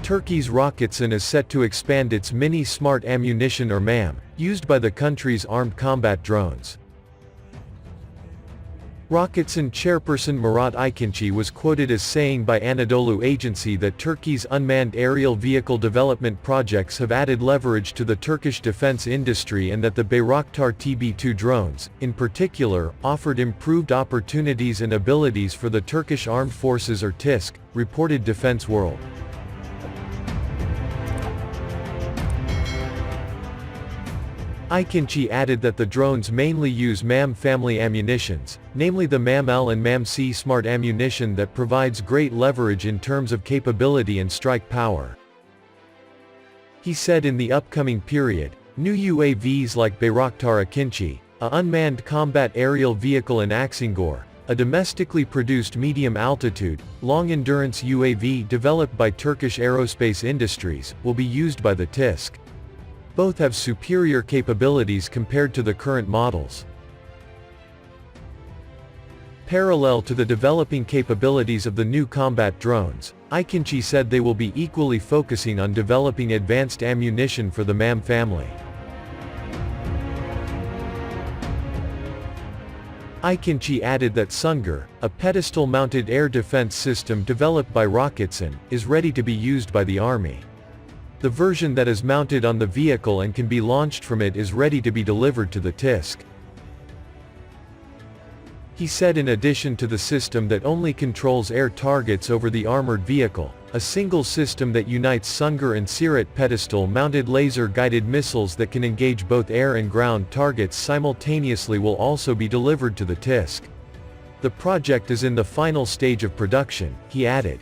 Turkey's Roketsan is set to expand its Mini-Smart Ammunition or MAM, used by the country's armed combat drones. Roketsan Chairperson Murat İkinci was quoted as saying by Anadolu Agency that Turkey's unmanned aerial vehicle development projects have added leverage to the Turkish defense industry and that the Bayraktar TB2 drones, in particular, offered improved opportunities and abilities for the Turkish Armed Forces or TISK, reported defenseworld. İkinci added that the drones mainly use MAM family ammunitions, namely the MAM-L and MAM-C smart ammunition that provides great leverage in terms of capability and strike power. He said in the upcoming period, new UAVs like Bayraktar İkinci, a unmanned combat aerial vehicle in Aksingor, a domestically produced medium-altitude, long-endurance UAV developed by Turkish Aerospace Industries, will be used by the TISK. Both have superior capabilities compared to the current models. Parallel to the developing capabilities of the new combat drones, İkinci said they will be equally focusing on developing advanced ammunition for the MAM family. İkinci added that Sungur, a pedestal-mounted air defense system developed by Roketsan, is ready to be used by the Army. The version that is mounted on the vehicle and can be launched from it is ready to be delivered to the TISK. He said in addition to the system that only controls air targets over the armored vehicle, a single system that unites Sungur and Siret pedestal-mounted laser-guided missiles that can engage both air and ground targets simultaneously will also be delivered to the TISK. The project is in the final stage of production, he added.